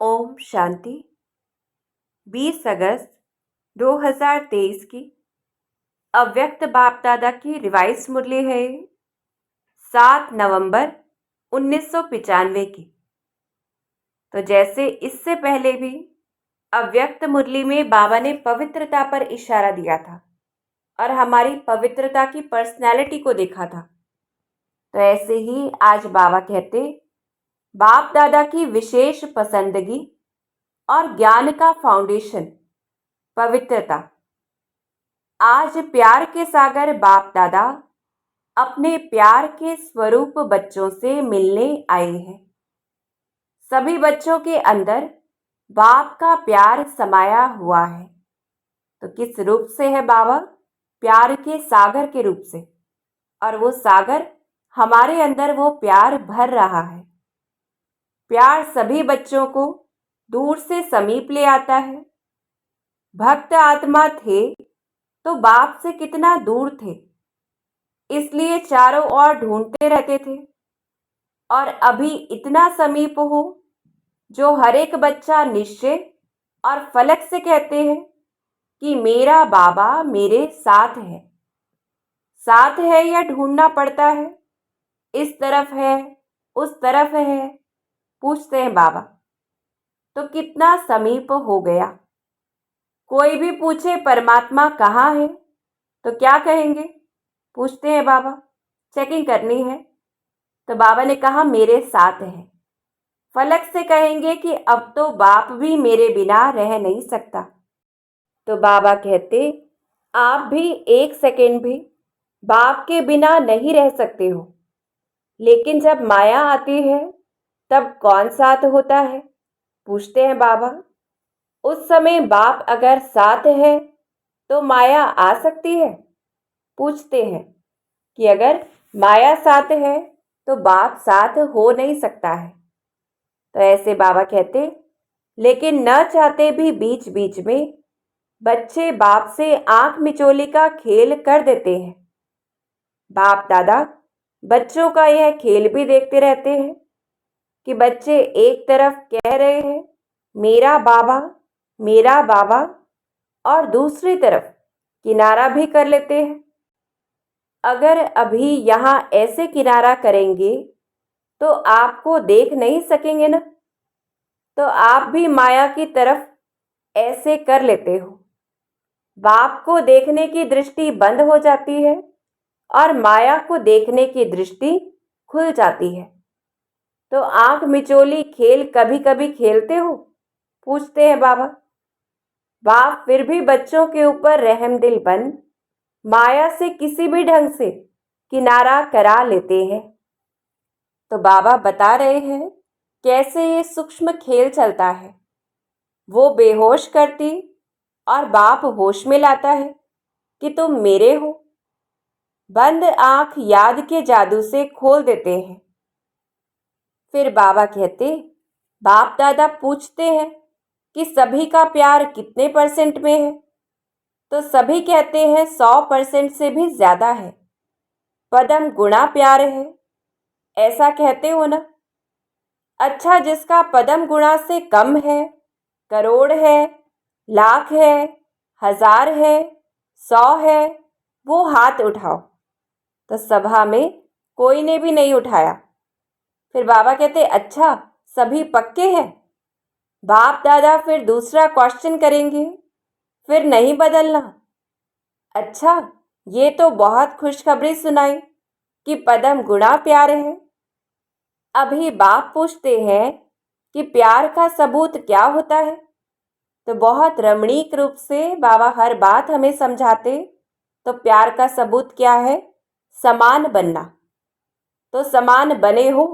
ओम शांति। 20 अगस्त 2023 की अव्यक्त बाप दादा की रिवाइज मुरली है 7 नवंबर 1995 की। तो जैसे इससे पहले भी अव्यक्त मुरली में बाबा ने पवित्रता पर इशारा दिया था और हमारी पवित्रता की पर्सनैलिटी को देखा था, तो ऐसे ही आज बाबा कहते बाप दादा की विशेष पसंदगी और ज्ञान का फाउंडेशन पवित्रता। आज प्यार के सागर बाप दादा अपने प्यार के स्वरूप बच्चों से मिलने आए हैं। सभी बच्चों के अंदर बाप का प्यार समाया हुआ है। तो किस रूप से है बाबा? प्यार के सागर के रूप से, और वो सागर हमारे अंदर वो प्यार भर रहा है। प्यार सभी बच्चों को दूर से समीप ले आता है। भक्त आत्मा थे तो बाप से कितना दूर थे, इसलिए चारों ओर ढूंढते रहते थे, और अभी इतना समीप हो जो हर एक बच्चा निश्चय और फलक से कहते हैं कि मेरा बाबा मेरे साथ है। साथ है या ढूंढना पड़ता है, इस तरफ है उस तरफ है, पूछते हैं बाबा। तो कितना समीप हो गया। कोई भी पूछे परमात्मा कहाँ है तो क्या कहेंगे? पूछते हैं बाबा, चेकिंग करनी है, तो बाबा ने कहा मेरे साथ है। फलक से कहेंगे कि अब तो बाप भी मेरे बिना रह नहीं सकता। तो बाबा कहते आप भी एक सेकेंड भी बाप के बिना नहीं रह सकते हो, लेकिन जब माया आती है तब कौन साथ होता है? पूछते हैं बाबा। उस समय बाप अगर साथ है तो माया आ सकती है? पूछते हैं कि अगर माया साथ है तो बाप साथ हो नहीं सकता है। तो ऐसे बाबा कहते लेकिन न चाहते भी बीच बीच में बच्चे बाप से आंख मिचोली का खेल कर देते हैं। बाप दादा बच्चों का यह खेल भी देखते रहते हैं कि बच्चे एक तरफ कह रहे हैं मेरा बाबा, और दूसरी तरफ किनारा भी कर लेते हैं। अगर अभी यहाँ ऐसे किनारा करेंगे तो आपको देख नहीं सकेंगे ना, तो आप भी माया की तरफ ऐसे कर लेते हो। बाप को देखने की दृष्टि बंद हो जाती है और माया को देखने की दृष्टि खुल जाती है। तो आंख मिचोली खेल कभी कभी खेलते हो? पूछते हैं बाबा। बाप फिर भी बच्चों के ऊपर रहमदिल बन माया से किसी भी ढंग से किनारा करा लेते हैं। तो बाबा बता रहे हैं कैसे ये सूक्ष्म खेल चलता है। वो बेहोश करती और बाप होश में लाता है कि तुम मेरे हो। बंद आंख याद के जादू से खोल देते हैं। फिर बाबा कहते बाप दादा पूछते हैं कि सभी का प्यार कितने % में है? तो सभी कहते हैं 100% से भी ज़्यादा है। पदम गुणा प्यार है, ऐसा कहते हो ना? अच्छा, जिसका पदम गुणा से कम है, करोड़ है, लाख है, 1000 है, 100 है, वो हाथ उठाओ। तो सभा में कोई ने भी नहीं उठाया। फिर बाबा कहते अच्छा सभी पक्के हैं? बाप दादा फिर दूसरा क्वेश्चन करेंगे, फिर नहीं बदलना। अच्छा, ये तो बहुत खुशखबरी सुनाई कि पदम गुणा प्यार है। अभी बाप पूछते हैं कि प्यार का सबूत क्या होता है? तो बहुत रमणीक रूप से बाबा हर बात हमें समझाते। तो प्यार का सबूत क्या है? समान बनना। तो समान बने हो?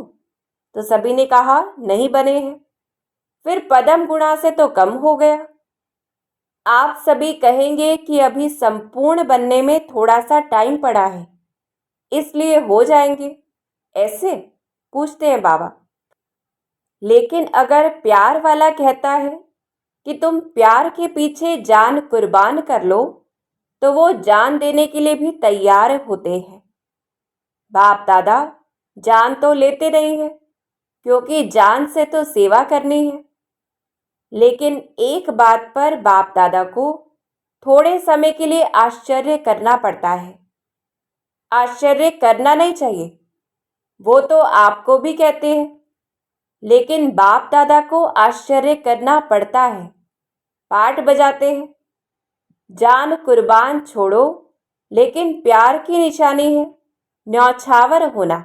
तो सभी ने कहा नहीं बने हैं। फिर पदम गुणा से तो कम हो गया। आप सभी कहेंगे कि अभी संपूर्ण बनने में थोड़ा सा टाइम पड़ा है, इसलिए हो जाएंगे ऐसे? पूछते हैं बाबा। लेकिन अगर प्यार वाला कहता है कि तुम प्यार के पीछे जान कुर्बान कर लो, तो वो जान देने के लिए भी तैयार होते हैं। बाप दादा जान तो लेते नहीं है, क्योंकि जान से तो सेवा करनी है। लेकिन एक बात पर बाप दादा को थोड़े समय के लिए आश्चर्य करना पड़ता है। आश्चर्य करना नहीं चाहिए, वो तो आपको भी कहते हैं, लेकिन बाप दादा को आश्चर्य करना पड़ता है। पाठ बजाते हैं, जान कुर्बान छोड़ो, लेकिन प्यार की निशानी है न्यौछावर होना,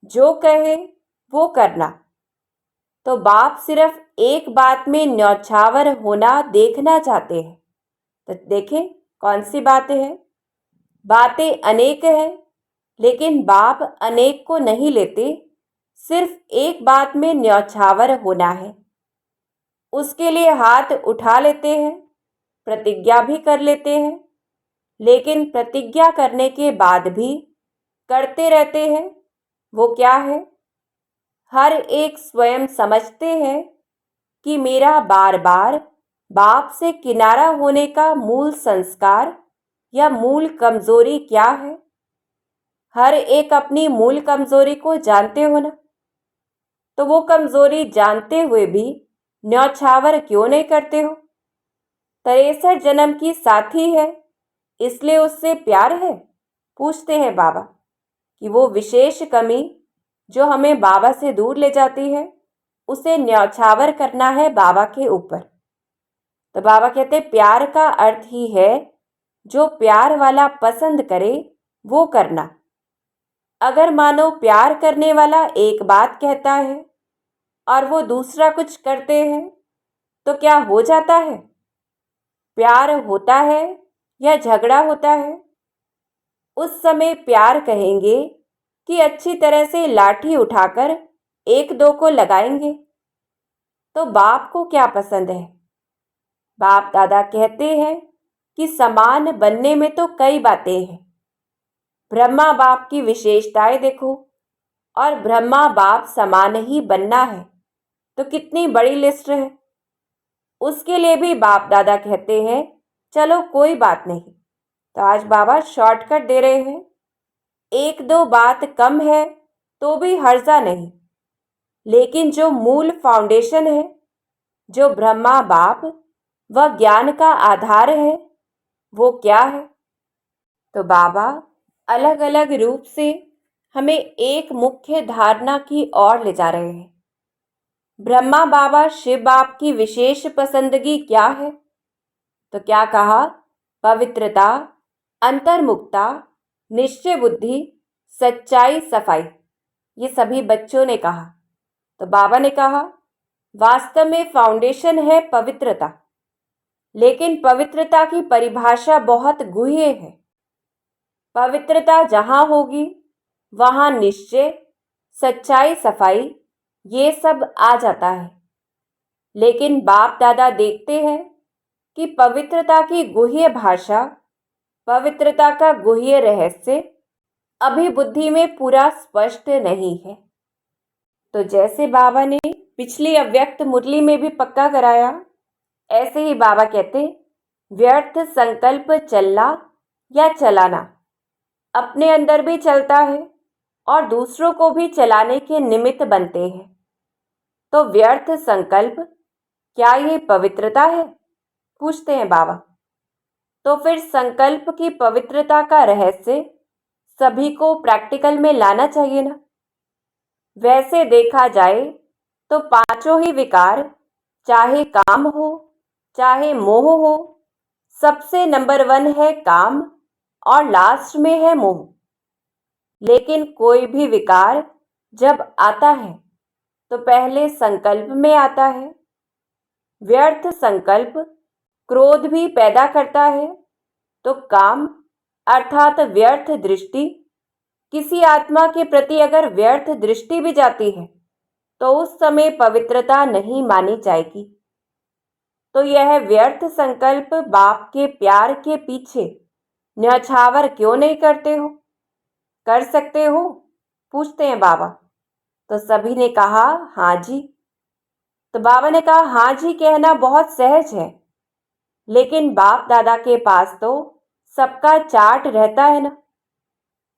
जो कहे वो करना। तो बाप सिर्फ एक बात में न्यौछावर होना देखना चाहते हैं। तो देखें कौन सी बातें हैं। बातें अनेक हैं, लेकिन बाप अनेक को नहीं लेते, सिर्फ एक बात में न्यौछावर होना है। उसके लिए हाथ उठा लेते हैं, प्रतिज्ञा भी कर लेते हैं, लेकिन प्रतिज्ञा करने के बाद भी करते रहते हैं। वो क्या है? हर एक स्वयं समझते हैं कि मेरा बार बार बाप से किनारा होने का मूल संस्कार या मूल कमजोरी क्या है। हर एक अपनी मूल कमजोरी को जानते हो ना, तो वो कमजोरी जानते हुए भी न्यौछावर क्यों नहीं करते हो? 63 जन्म की साथी है, इसलिए उससे प्यार है? पूछते हैं बाबा कि वो विशेष कमी जो हमें बाबा से दूर ले जाती है, उसे न्यौछावर करना है बाबा के ऊपर। तो बाबा कहते प्यार का अर्थ ही है जो प्यार वाला पसंद करे वो करना। अगर मानो प्यार करने वाला एक बात कहता है और वो दूसरा कुछ करते हैं, तो क्या हो जाता है? प्यार होता है या झगड़ा होता है? उस समय प्यार कहेंगे कि अच्छी तरह से लाठी उठाकर एक दो को लगाएंगे। तो बाप को क्या पसंद है? बाप दादा कहते हैं कि समान बनने में तो कई बातें हैं। ब्रह्मा बाप की विशेषताएं देखो, और ब्रह्मा बाप समान ही बनना है तो कितनी बड़ी लिस्ट है। उसके लिए भी बाप दादा कहते हैं चलो कोई बात नहीं। तो आज बाबा शॉर्टकट दे रहे हैं, एक दो बात कम है तो भी हर्जा नहीं, लेकिन जो मूल फाउंडेशन है, जो ब्रह्मा बाप व ज्ञान का आधार है, वो क्या है? तो बाबा अलग अलग रूप से हमें एक मुख्य धारणा की ओर ले जा रहे हैं। ब्रह्मा बाबा शिव बाप की विशेष पसंदगी क्या है? तो क्या कहा? पवित्रता, अंतर्मुखता, निश्चय बुद्धि, सच्चाई, सफाई। ये सभी बच्चों ने कहा। तो बाबा ने कहा वास्तव में फाउंडेशन है पवित्रता, लेकिन पवित्रता की परिभाषा बहुत गूढ़ है। पवित्रता जहाँ होगी वहाँ निश्चय, सच्चाई, सफाई ये सब आ जाता है। लेकिन बाप दादा देखते हैं कि पवित्रता की गुह्य भाषा, पवित्रता का गुह्य रहस्य अभी बुद्धि में पूरा स्पष्ट नहीं है। तो जैसे बाबा ने पिछली अव्यक्त मुरली में भी पक्का कराया, ऐसे ही बाबा कहते व्यर्थ संकल्प चलना या चलाना अपने अंदर भी चलता है और दूसरों को भी चलाने के निमित्त बनते हैं। तो व्यर्थ संकल्प क्या ये पवित्रता है? पूछते हैं बाबा। तो फिर संकल्प की पवित्रता का रहस्य सभी को प्रैक्टिकल में लाना चाहिए ना। वैसे देखा जाए तो पांचों ही विकार, चाहे काम हो चाहे मोह हो, सबसे नंबर 1 है काम और लास्ट में है मोह। लेकिन कोई भी विकार जब आता है तो पहले संकल्प में आता है। व्यर्थ संकल्प क्रोध भी पैदा करता है, तो काम अर्थात व्यर्थ दृष्टि, किसी आत्मा के प्रति अगर व्यर्थ दृष्टि भी जाती है तो उस समय पवित्रता नहीं मानी जाएगी। तो यह व्यर्थ संकल्प बाप के प्यार के पीछे न्यौछावर क्यों नहीं करते हो? कर सकते हो? पूछते हैं बाबा। तो सभी ने कहा हाँ जी। तो बाबा ने कहा हाँ जी कहना बहुत सहज है, लेकिन बाप दादा के पास तो सबका चार्ट रहता है ना।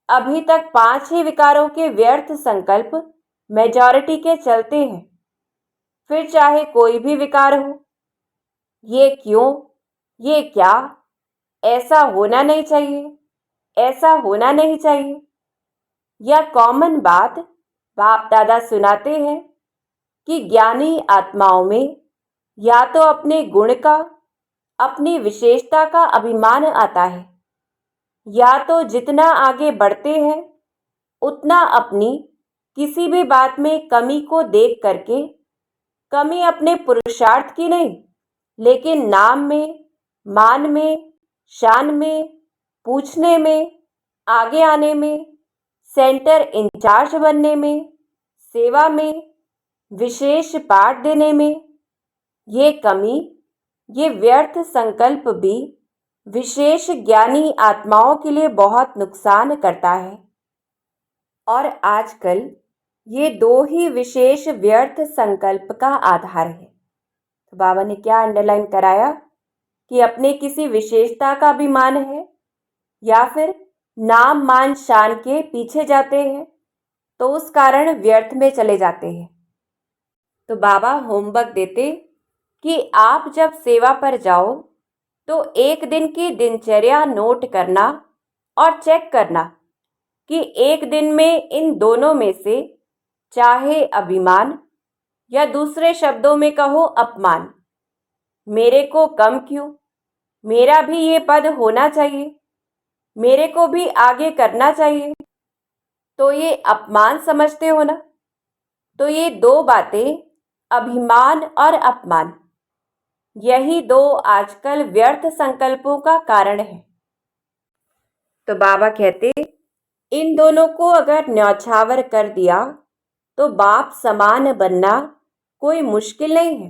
अभी तक 5 ही विकारों के व्यर्थ संकल्प मेजॉरिटी के चलते हैं। फिर चाहे कोई भी विकार हो। ये क्यों, ये क्या, ऐसा होना नहीं चाहिए, ऐसा होना नहीं चाहिए, यह कॉमन बात बाप दादा सुनाते हैं कि ज्ञानी आत्माओं में या तो अपने गुण का, अपनी विशेषता का अभिमान आता है, या तो जितना आगे बढ़ते हैं उतना अपनी किसी भी बात में कमी को देख करके, कमी अपने पुरुषार्थ की नहीं लेकिन नाम में, मान में, शान में, पूछने में, आगे आने में, सेंटर इंचार्ज बनने में, सेवा में, विशेष पाठ देने में, ये कमी, ये व्यर्थ संकल्प भी विशेष ज्ञानी आत्माओं के लिए बहुत नुकसान करता है। और आजकल ये दो ही विशेष व्यर्थ संकल्प का आधार है। तो बाबा ने क्या अंडरलाइन कराया कि अपने किसी विशेषता का अभिमान है या फिर नाम मान शान के पीछे जाते हैं तो उस कारण व्यर्थ में चले जाते हैं। तो बाबा होमवर्क देते कि आप जब सेवा पर जाओ तो एक दिन की दिनचर्या नोट करना और चेक करना कि एक दिन में इन दोनों में से चाहे अभिमान या दूसरे शब्दों में कहो अपमान, मेरे को कम क्यों, मेरा भी ये पद होना चाहिए, मेरे को भी आगे करना चाहिए, तो ये अपमान समझते हो ना। तो ये दो बातें, अभिमान और अपमान, यही दो आजकल व्यर्थ संकल्पों का कारण है। तो बाबा कहते इन दोनों को अगर न्यौछावर कर दिया तो बाप समान बनना कोई मुश्किल नहीं है।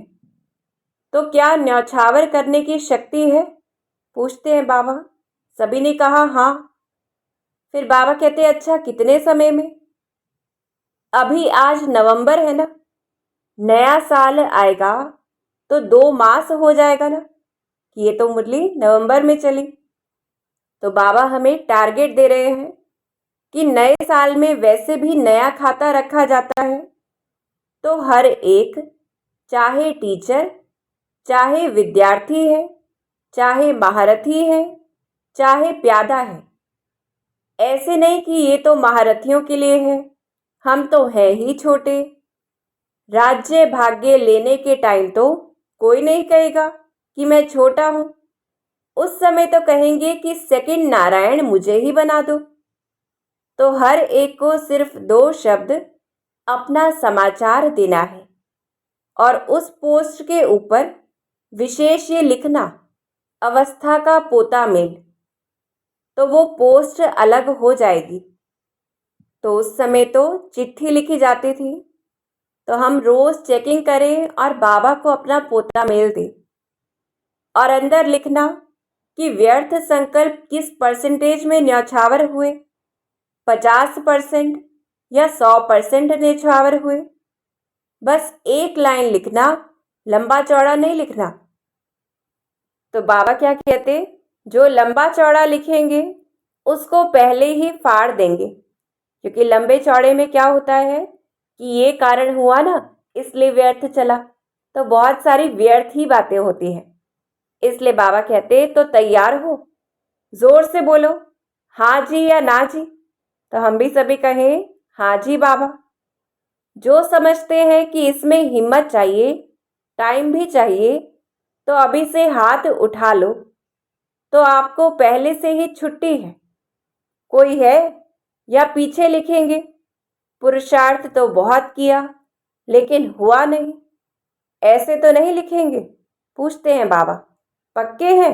तो क्या न्यौछावर करने की शक्ति है, पूछते हैं बाबा। सभी ने कहा हाँ। फिर बाबा कहते अच्छा कितने समय में? अभी आज नवंबर है ना, नया साल आएगा तो 2 मास हो जाएगा ना, कि ये तो मुरली नवंबर में चली। तो बाबा हमें टारगेट दे रहे हैं कि नए साल में वैसे भी नया खाता रखा जाता है, तो हर एक, चाहे टीचर, चाहे विद्यार्थी है, चाहे महारथी है, चाहे प्यादा है, ऐसे नहीं कि ये तो महारथियों के लिए है, हम तो हैं ही छोटे। राज्य भाग्य लेने के टाइम तो कोई नहीं कहेगा कि मैं छोटा हूँ, उस समय तो कहेंगे कि सेकंड नारायण मुझे ही बना दो। तो हर एक को सिर्फ 2 शब्द अपना समाचार देना है और उस पोस्ट के ऊपर विशेष ये लिखना, अवस्था का पोता मेल, तो वो पोस्ट अलग हो जाएगी। तो उस समय तो चिट्ठी लिखी जाती थी, तो हम रोज़ चेकिंग करें और बाबा को अपना पोता मेल दें और अंदर लिखना कि व्यर्थ संकल्प किस परसेंटेज में न्यौछावर हुए, 50% या 100% न्यौछावर हुए। बस एक लाइन लिखना, लंबा चौड़ा नहीं लिखना। तो बाबा क्या कहते, जो लंबा चौड़ा लिखेंगे उसको पहले ही फाड़ देंगे, क्योंकि लंबे चौड़े में क्या होता है कि ये कारण हुआ ना इसलिए व्यर्थ चला, तो बहुत सारी व्यर्थ ही बातें होती हैं। इसलिए बाबा कहते तो तैयार हो, जोर से बोलो हाँ जी या ना जी। तो हम भी सभी कहें हाँ जी बाबा। जो समझते हैं कि इसमें हिम्मत चाहिए, टाइम भी चाहिए, तो अभी से हाथ उठा लो, तो आपको पहले से ही छुट्टी है। कोई है या पीछे लिखेंगे, पुरुषार्थ तो बहुत किया लेकिन हुआ नहीं, ऐसे तो नहीं लिखेंगे, पूछते हैं बाबा। पक्के हैं?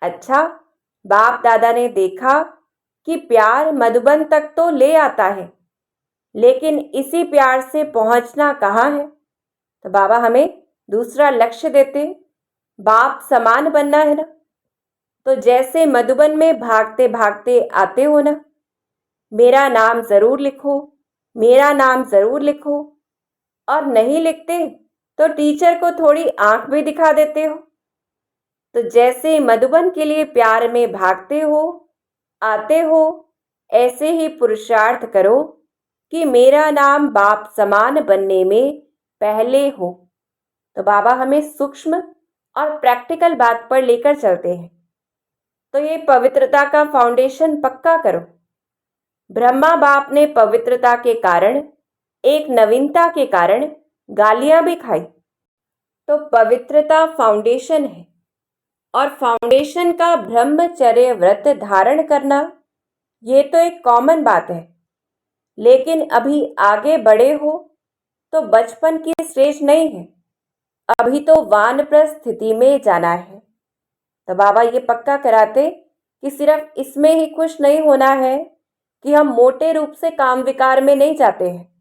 अच्छा, बाप दादा ने देखा कि प्यार मधुबन तक तो ले आता है, लेकिन इसी प्यार से पहुंचना कहाँ है। तो बाबा हमें दूसरा लक्ष्य देते, बाप समान बनना है ना। तो जैसे मधुबन में भागते भागते आते हो ना, मेरा नाम ज़रूर लिखो, मेरा नाम ज़रूर लिखो, और नहीं लिखते तो टीचर को थोड़ी आंख भी दिखा देते हो। तो जैसे मधुबन के लिए प्यार में भागते हो, आते हो, ऐसे ही पुरुषार्थ करो कि मेरा नाम बाप समान बनने में पहले हो। तो बाबा हमें सूक्ष्म और प्रैक्टिकल बात पर लेकर चलते हैं। तो ये पवित्रता का फाउंडेशन पक्का करो। ब्रह्मा बाप ने पवित्रता के कारण, एक नवीनता के कारण गालियां भी खाई। तो पवित्रता फाउंडेशन है और फाउंडेशन का ब्रह्मचर्य व्रत धारण करना, ये तो एक कॉमन बात है। लेकिन अभी आगे बड़े हो तो बचपन की स्टेज नहीं है, अभी तो वानप्रस्थ स्थिति में जाना है। तो बाबा ये पक्का कराते कि सिर्फ इसमें ही खुश नहीं होना है कि हम मोटे रूप से काम विकार में नहीं जाते हैं।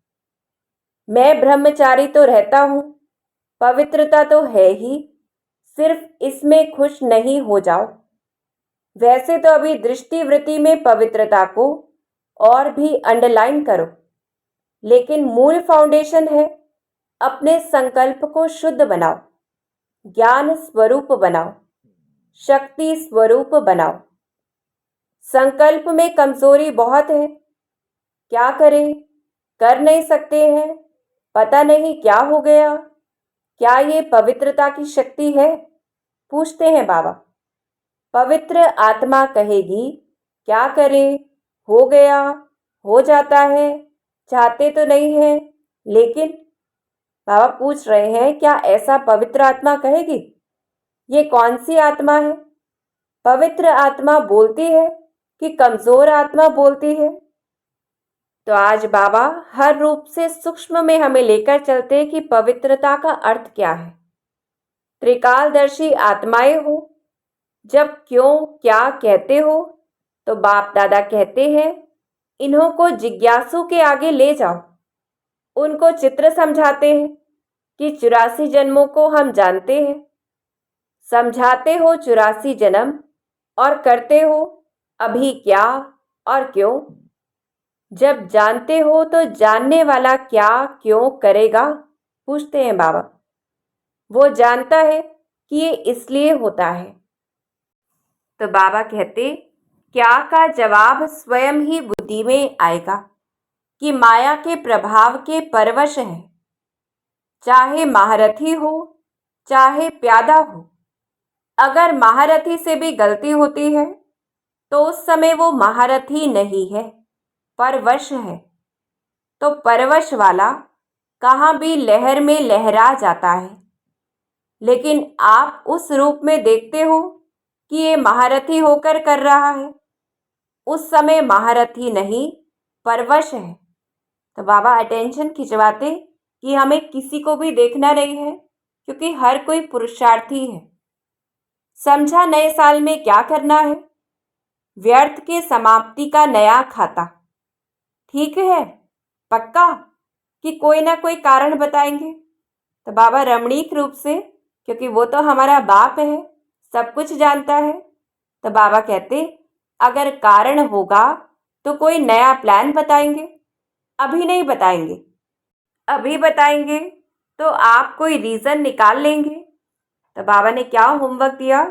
मैं ब्रह्मचारी तो रहता हूँ, पवित्रता तो है ही, सिर्फ इसमें खुश नहीं हो जाओ। वैसे तो अभी दृष्टिवृत्ति में पवित्रता को और भी अंडरलाइन करो, लेकिन मूल फाउंडेशन है अपने संकल्प को शुद्ध बनाओ, ज्ञान स्वरूप बनाओ, शक्ति स्वरूप बनाओ। संकल्प में कमजोरी बहुत है, क्या करें, कर नहीं सकते हैं, पता नहीं क्या हो गया, क्या ये पवित्रता की शक्ति है? पूछते हैं बाबा। पवित्र आत्मा कहेगी क्या करें, हो गया, हो जाता है, चाहते तो नहीं है, लेकिन बाबा पूछ रहे हैं क्या ऐसा पवित्र आत्मा कहेगी? ये कौन सी आत्मा है? पवित्र आत्मा बोलती है कि कमजोर आत्मा बोलती है? तो आज बाबा हर रूप से सूक्ष्म में हमें लेकर चलते कि पवित्रता का अर्थ क्या है। त्रिकालदर्शी आत्माएं हो, जब क्यों क्या कहते हो तो बाप दादा कहते हैं इन्हों को जिज्ञासु के आगे ले जाओ। उनको चित्र समझाते हैं कि 84 जन्मों को हम जानते हैं, समझाते हो 84 जन्म और करते हो अभी क्या और क्यों। जब जानते हो तो जानने वाला क्या क्यों करेगा? पूछते हैं बाबा। वो जानता है कि ये इसलिए होता है। तो बाबा कहते क्या का जवाब स्वयं ही बुद्धि में आएगा कि माया के प्रभाव के परवश है। चाहे महारथी हो चाहे प्यादा हो, अगर महारथी से भी गलती होती है तो उस समय वो महारथी नहीं है, परवश है। तो परवश वाला कहाँ भी लहर में लहरा जाता है, लेकिन आप उस रूप में देखते हो कि ये महारथी होकर कर रहा है, उस समय महारथी नहीं, परवश है। तो बाबा अटेंशन खिंचवाते कि हमें किसी को भी देखना नहीं है, क्योंकि हर कोई पुरुषार्थी है। समझा नए साल में क्या करना है? व्यर्थ के समाप्ति का नया खाता। ठीक है, पक्का कि कोई ना कोई कारण बताएंगे? तो बाबा रमणीक रूप से, क्योंकि वो तो हमारा बाप है, सब कुछ जानता है, तो बाबा कहते अगर कारण होगा तो कोई नया प्लान बताएंगे। अभी नहीं बताएंगे, अभी बताएंगे तो आप कोई रीज़न निकाल लेंगे। तो बाबा ने क्या होमवर्क दिया?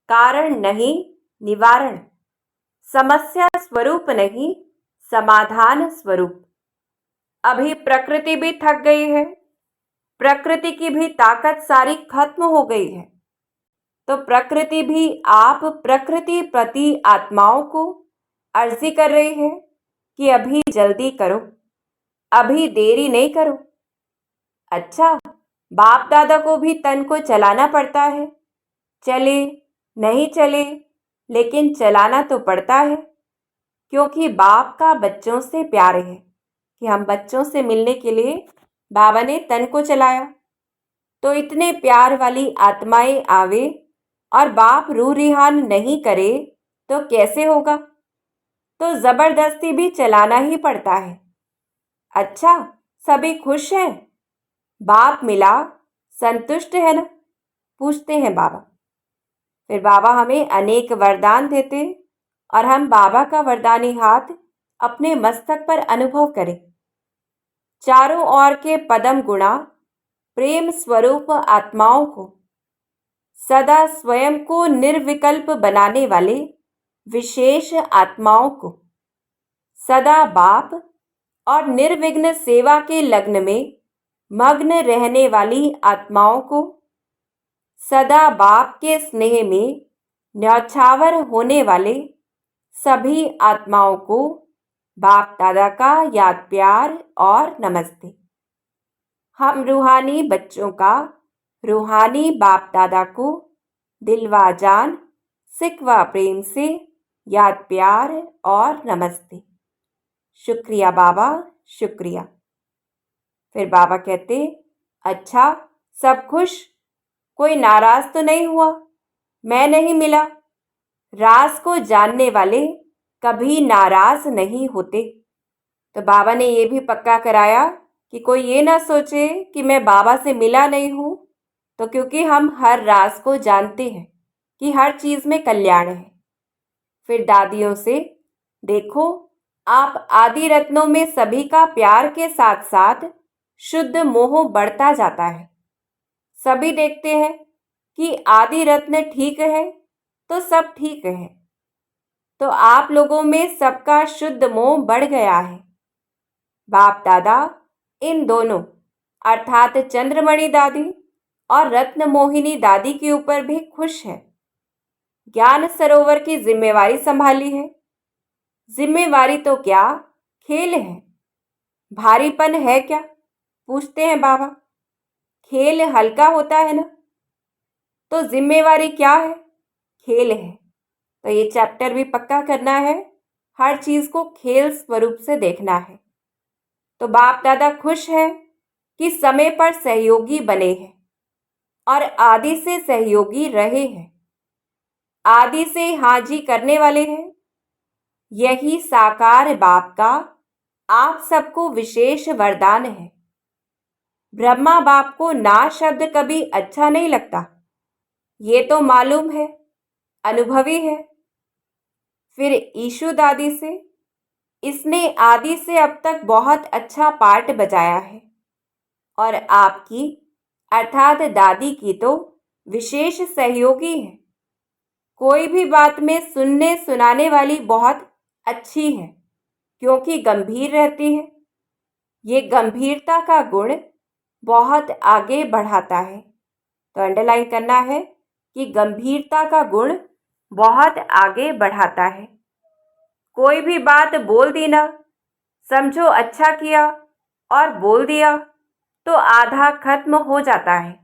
कारण नहीं, निवारण। समस्या स्वरूप नहीं, समाधान स्वरूप। अभी प्रकृति भी थक गई है, प्रकृति की भी ताकत सारी खत्म हो गई है। तो प्रकृति भी आप प्रकृति प्रति आत्माओं को अर्जी कर रही है कि अभी जल्दी करो, अभी देरी नहीं करो। अच्छा, बाप दादा को भी तन को चलाना पड़ता है, चले नहीं चले लेकिन चलाना तो पड़ता है, क्योंकि बाप का बच्चों से प्यार है कि हम बच्चों से मिलने के लिए बाबा ने तन को चलाया। तो इतने प्यार वाली आत्माएं आवे और बाप रूह रिहान नहीं करे तो कैसे होगा? तो ज़बरदस्ती भी चलाना ही पड़ता है। अच्छा, सभी खुश हैं? बाप मिला, संतुष्ट है ना? पूछते हैं बाबा। फिर बाबा हमें अनेक वरदान देते और हम बाबा का वरदानी हाथ अपने मस्तक पर अनुभव करें। चारों ओर के पदम गुणा प्रेम स्वरूप आत्माओं को सदा स्वयं को निर्विकल्प बनाने वाले विशेष आत्माओं को सदा बाप और निर्विघ्न सेवा के लग्न में मग्न रहने वाली आत्माओं को, सदा बाप के स्नेह में न्यौछावर होने वाले सभी आत्माओं को बाप दादा का याद प्यार और नमस्ते। हम रूहानी बच्चों का रूहानी बाप दादा को दिलवा जान सिकवा प्रेम से याद प्यार और नमस्ते। शुक्रिया बाबा, शुक्रिया। फिर बाबा कहते, अच्छा सब खुश, कोई नाराज तो नहीं हुआ? मैं नहीं मिला। राज को जानने वाले कभी नाराज नहीं होते। तो बाबा ने ये भी पक्का कराया कि कोई ये ना सोचे कि मैं बाबा से मिला नहीं हूँ, तो क्योंकि हम हर राज को जानते हैं कि हर चीज़ में कल्याण है। फिर दादियों से, देखो आप आदि रत्नों में सभी का प्यार के साथ साथ शुद्ध मोह बढ़ता जाता है। सभी देखते हैं कि आदि रत्न ठीक है तो सब ठीक है। तो आप लोगों में सबका शुद्ध मोह बढ़ गया है। बाप दादा इन दोनों अर्थात चंद्रमणि दादी और रत्न मोहिनी दादी के ऊपर भी खुश है। ज्ञान सरोवर की जिम्मेवारी संभाली है। जिम्मेवारी तो क्या, खेल है। भारीपन है क्या, पूछते हैं बाबा। खेल हल्का होता है ना, तो जिम्मेवारी क्या है, खेल है। तो ये चैप्टर भी पक्का करना है, हर चीज़ को खेल स्वरूप से देखना है। तो बाप दादा खुश है कि समय पर सहयोगी बने हैं और आदि से सहयोगी रहे हैं, आदि से हाजी करने वाले हैं। यही साकार बाप का आप सबको विशेष वरदान है। ब्रह्मा बाप को ना शब्द कभी अच्छा नहीं लगता, ये तो मालूम है, अनुभवी है। फिर ईशु दादी से, इसने आदि से अब तक बहुत अच्छा पार्ट बजाया है और आपकी अर्थात दादी की तो विशेष सहयोगी है। कोई भी बात में सुनने सुनाने वाली बहुत अच्छी है क्योंकि गंभीर रहती है। ये गंभीरता का गुण बहुत आगे बढ़ाता है। तो अंडरलाइन करना है कि गंभीरता का गुण बहुत आगे बढ़ाता है। कोई भी बात बोल दी ना, समझो अच्छा किया और बोल दिया तो आधा खत्म हो जाता है।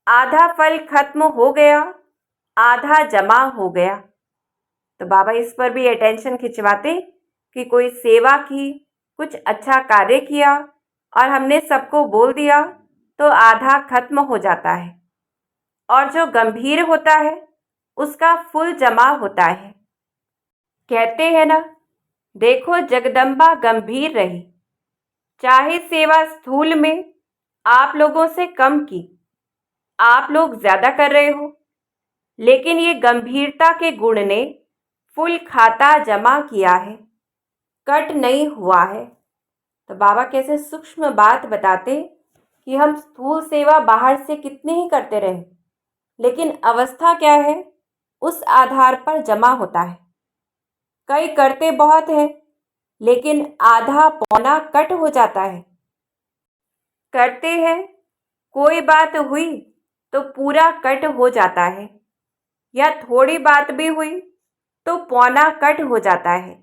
आधा फल खत्म हो गया, आधा जमा हो गया। तो बाबा इस पर भी अटेंशन खिंचवाते कि कोई सेवा की, कुछ अच्छा कार्य किया और हमने सबको बोल दिया तो आधा खत्म हो जाता है, और जो गंभीर होता है उसका फुल जमा होता है। कहते हैं ना, देखो जगदम्बा गंभीर रही, चाहे सेवा स्थूल में आप लोगों से कम की, आप लोग ज़्यादा कर रहे हो, लेकिन ये गंभीरता के गुण ने फुल खाता जमा किया है, कट नहीं हुआ है। तो बाबा कैसे सूक्ष्म बात बताते कि हम स्थूल सेवा बाहर से कितनी ही करते रहे, लेकिन अवस्था क्या है उस आधार पर जमा होता है। कई करते बहुत हैं लेकिन आधा पौना कट हो जाता है। करते हैं, कोई बात हुई तो पूरा कट हो जाता है, या थोड़ी बात भी हुई तो पौना कट हो जाता है।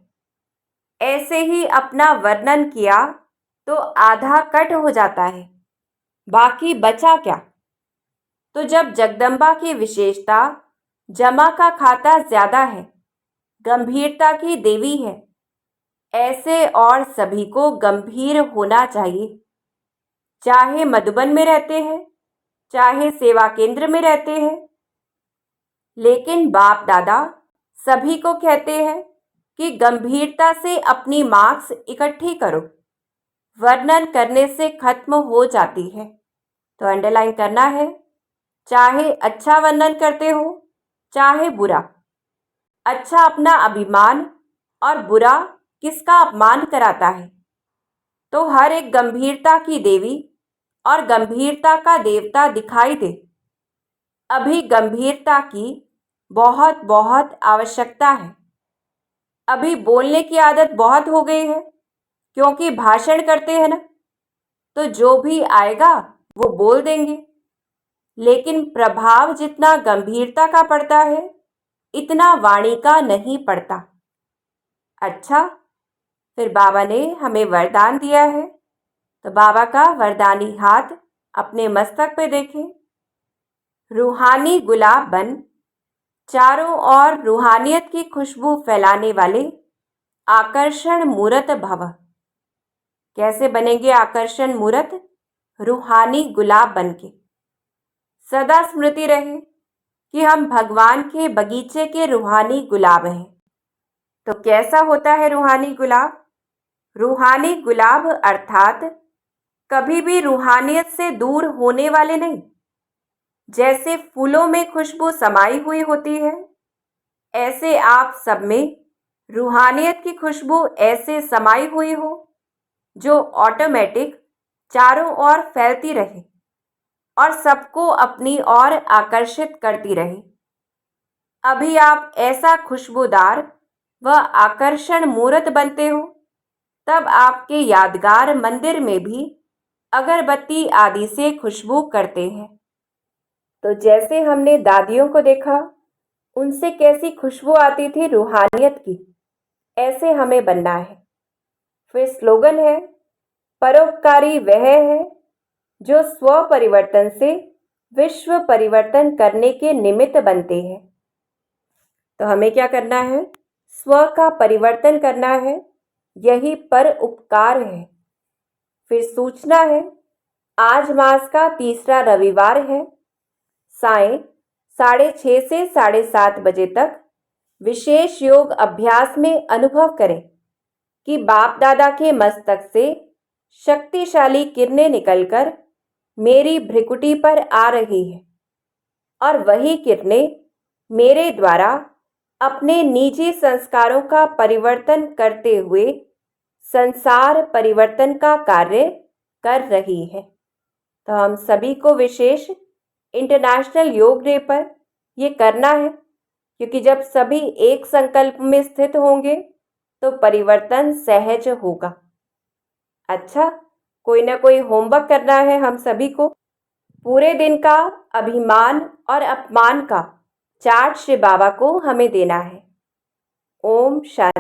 ऐसे ही अपना वर्णन किया तो आधा कट हो जाता है, बाकी बचा क्या? तो जब जगदम्बा की विशेषता जमा का खाता ज़्यादा है, गंभीरता की देवी है, ऐसे और सभी को गंभीर होना चाहिए। चाहे मधुबन में रहते हैं, चाहे सेवा केंद्र में रहते हैं, लेकिन बाप दादा सभी को कहते हैं कि गंभीरता से अपनी मार्क्स इकट्ठी करो, वर्णन करने से खत्म हो जाती है। तो अंडरलाइन करना है, चाहे अच्छा वर्णन करते हो चाहे बुरा। अच्छा अपना अभिमान और बुरा किसका अपमान कराता है। तो हर एक गंभीरता की देवी और गंभीरता का देवता दिखाई दे। अभी गंभीरता की बहुत बहुत आवश्यकता है। अभी बोलने की आदत बहुत हो गई है क्योंकि भाषण करते हैं ना, तो जो भी आएगा वो बोल देंगे, लेकिन प्रभाव जितना गंभीरता का पड़ता है इतना वाणी का नहीं पड़ता। अच्छा, फिर बाबा ने हमें वरदान दिया है, तो बाबा का वरदानी हाथ अपने मस्तक पे देखें। रूहानी गुलाब बन, चारों ओर रूहानियत की खुशबू फैलाने वाले आकर्षण मूर्त भव। कैसे बनेंगे आकर्षण मूर्त? रूहानी गुलाब बनके। सदा स्मृति रहे कि हम भगवान के बगीचे के रूहानी गुलाब हैं। तो कैसा होता है रूहानी गुलाब? रूहानी गुलाब अर्थात कभी भी रूहानियत से दूर होने वाले नहीं। जैसे फूलों में खुशबू समाई हुई होती है, ऐसे आप सब में रूहानियत की खुशबू ऐसे समाई हुई हो जो ऑटोमेटिक चारों ओर फैलती रहे और सबको अपनी ओर आकर्षित करती रहे। अभी आप ऐसा खुशबूदार व आकर्षण मूर्त बनते हो, तब आपके यादगार मंदिर में भी अगरबत्ती आदि से खुशबू करते हैं। तो जैसे हमने दादियों को देखा, उनसे कैसी खुशबू आती थी रूहानियत की, ऐसे हमें बनना है। फिर स्लोगन है, परोपकारी वह है जो स्व परिवर्तन से विश्व परिवर्तन करने के निमित्त बनते हैं। तो हमें क्या करना है? स्व का परिवर्तन करना है, यही पर उपकार है। फिर सूचना है, आज मास का तीसरा रविवार है। सायं 6:30 से 7:30 बजे तक विशेष योग अभ्यास में अनुभव करें कि बाप दादा के मस्तक से शक्तिशाली किरणें निकलकर मेरी भ्रिकुटी पर आ रही है और वही किरणें मेरे द्वारा अपने निजी संस्कारों का परिवर्तन करते हुए संसार परिवर्तन का कार्य कर रही है। तो हम सभी को विशेष इंटरनेशनल योग डे पर ये करना है, क्योंकि जब सभी एक संकल्प में स्थित होंगे तो परिवर्तन सहज होगा। अच्छा, कोई ना कोई होमवर्क करना है हम सभी को। पूरे दिन का अभिमान और अपमान का चार्ट श्री बाबा को हमें देना है। ओम शांति।